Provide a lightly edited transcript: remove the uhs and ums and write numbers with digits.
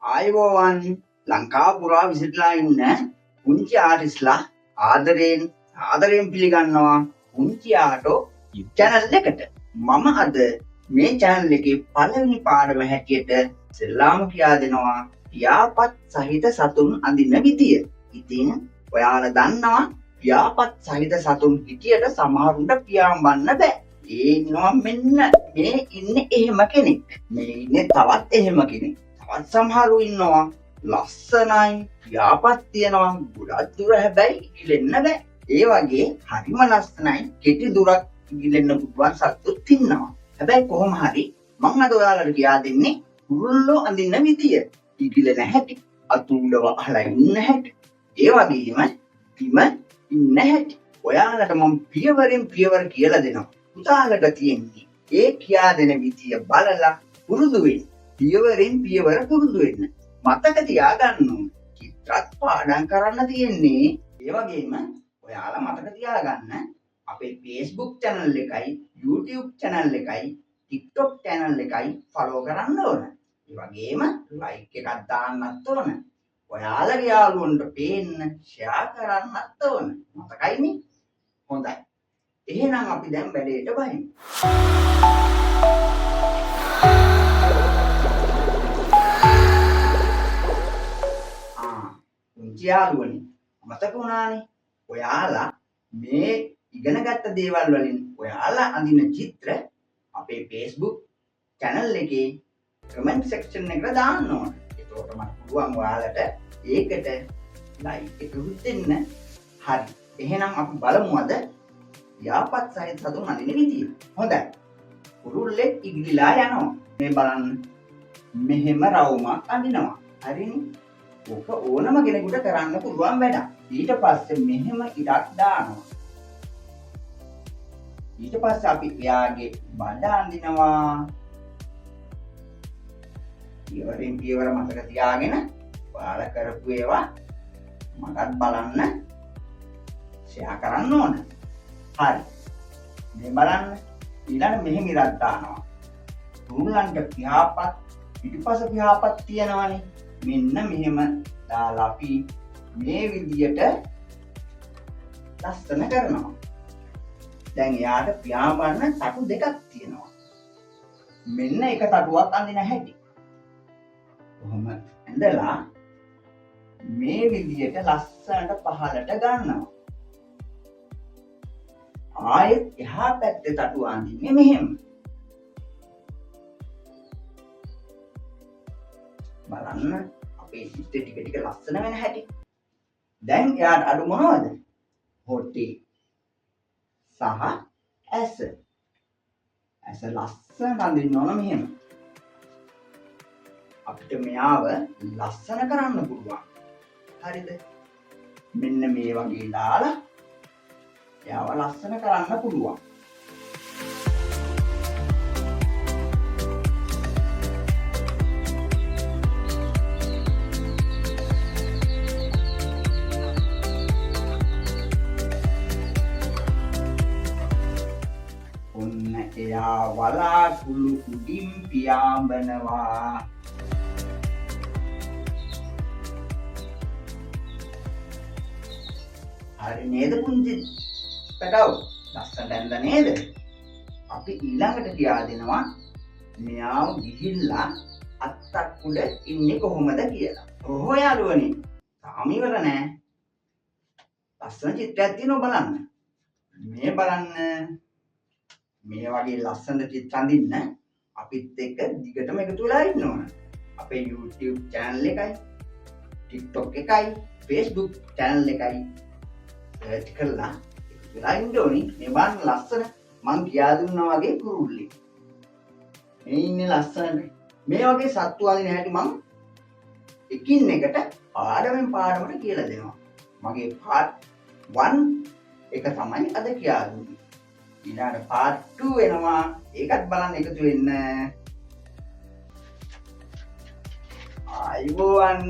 ආයුබෝවන් ලංකාව පුරා විසිටලා ඉන්න පුංචි ආටිස්ලා ආදරයෙන් පිළිගන්නවා පුංචි ආටෝ channel එකට. මම අද මේ channel එකේ පළවෙනි පාඩම හැටියට සෙල්ලාම කියා දෙනවා පියාපත් සහිත සතුන් අඳින විදිය. ඉතින් ඔයාලා දන්නවා පියාපත් සහිත සතුන් හිටියට සමහරුන්ට පියාඹන්න බෑ. ඒ ඉන්නවා මෙන්න මේ ඉන්නේ එහෙම කෙනෙක්. මේ ඉන්නේ තවත් එහෙම කෙනෙක්. තවත් සමහරු ඉන්නවා ලස්සනයි පියාපත් තියනවා ගොඩක් දුර හැබැයි ඉගිලෙන්න බෑ. ඒ වගේ හරිම ලස්සනයි කෙටි දුරක් ඉගිලෙන්න පුළුවන් සතුත් ඉන්නවා. හැබැයි කොහොම හරි මම අද ඔයාලට කියා දෙන්නේ කුරුල්ලෝ අඳින්න විදිය. ඉගිලෙන හැටි, අතුල්ලව අහලා ඉන්න හැටි, ඒ වගේම බිම ඉන්න හැටි. ඔයාලට මම පියවරෙන් පියවර කියලා දෙනවා. උදාහරණයක් තියෙන්නේ ඒ කියා දෙන විදිය බලලා පුරුදු වෙන්න. පියවරෙන් පියවර පුරුදු වෙන්න. මතක තියාගන්න ඕන. චිත්‍රත් පාඩම් කරන්න තියෙන්නේ. ඒ වගේම ඔයාලා මතක තියාගන්න අපේ Facebook channel එකයි, YouTube channel එකයි, TikTok channel එකයි follow කරන්න ඕන. ඒ වගේම like එකක් දාන්නත් ඕන. ඔයාලගේ යාළුවන්ට පේන්න share කරන්නත් ඕන. මතකයිනේ? හොඳයි. එහෙනම් අපි දැන් වැඩේට බහිමු. පුංචි යාළුවනි මතක වුණානේ ඔයාලා මේ ඉගෙනගත්ත දේවල් වලින් ඔයාලා අඳින චිත්‍ර අපේ Facebook channel එකේ comment section එකට දාන්න ඕන. ඒකට මට පුළුවන් ඔයාලට ඒකට like එක දෙන්න. හරි. එහෙනම් අපි බලමු අද යාපත් සහිත සතුන් අඳින විදිය. හොඳයි. කුරුල්ලෙක් ඉගිලිලා යනවා. මේ බලන්න. මෙහෙම රවුමක් අඳිනවා. හරිනේ. ඔක ඕනම කෙනෙකුට කරන්න පුළුවන් වැඩක්. ඊට පස්සේ මෙහෙම ඉඩක් දානවා. ඊට පස්සේ අපි එයාගේ බඩ අඳිනවා. පියවරෙන් පියවර මතක තියාගෙන ඔයාලා කරපු ඒවා මටත් බලන්න ෂෙයා කරන්න ඕන. හරි. මේ බලන්න. ඊළඟ මෙහෙම ඉඩක් දානවා. කුරුල්ලන්ට පියාපත් පිටිපස පියාපත් තියනවානේ. මෙන්න මෙහෙම දාලා අපි මේ විදියට ලස්සන කරනවා. දැන් එයාට පියාඹන්න තටු දෙකක් තියෙනවා. මෙන්න එක තටුවක් අඳින හැටි. කොහොම ඇඳලා මේ විදියට ලස්සනට පහළට ගන්නවා. ආයෙත් එහා පැත්තේ තටුව අඳින්නේ මෙහෙම. බලන්න අපේ චිත්‍රය ටික ටික ලස්සන වෙන හැටි. දැන් එයාට අඩු මොනවද? හොටි සහ ඇස. ඇස ලස්සන අඳින්න ඕන මෙහෙම. අපිට මෙයාව ලස්සන කරන්න පුළුවන්. හරිද? මෙන්න මේ වගේ දාලා එයාව ලස්සන කරන්න පුළුවන්. එයා වලාකුළු උඩින් පියාඹනවා. හරි නේද පුංචි පැටව? ලස්සනට ඇඳලා නේද? අපි ඊළඟට කියා දෙනවා මෙයාව ගිහිල්ලා අත්තක් උඩ ඉන්නේ කොහොමද කියලා. ඔහො යාළුවනි. තාම ඉවර නෑ. ලස්සන චිත්‍රයක් තියෙනවා බලන්න. මේ බලන්න. මේ වගේ ලස්සන චිත්‍ර අඳින්න අපිත් එක්ක දිගටම එකතු වෙලා ඉන්න ඕන. අපේ YouTube channel එකයි, TikTok එකයි, Facebook channel එකයි search කරලා එකතු වෙලා ඉන්න ඕනි. මේ බලන්න ලස්සන මං කියා දුන්නා වගේ කුරුල්ලෙක්. මේ ඉන්නේ ලස්සනට. මේ වගේ සත්තු අඳින හැටි මං එකින් එකට පාඩමෙන් පාඩමට කියලා දෙනවා. මගේ part 1 එක තමයි අද කියා දුන්නේ. ඊළඟ part 2 එනවා. ඒකත් බලන්න එකතු වෙන්න. ආයුබෝවන්.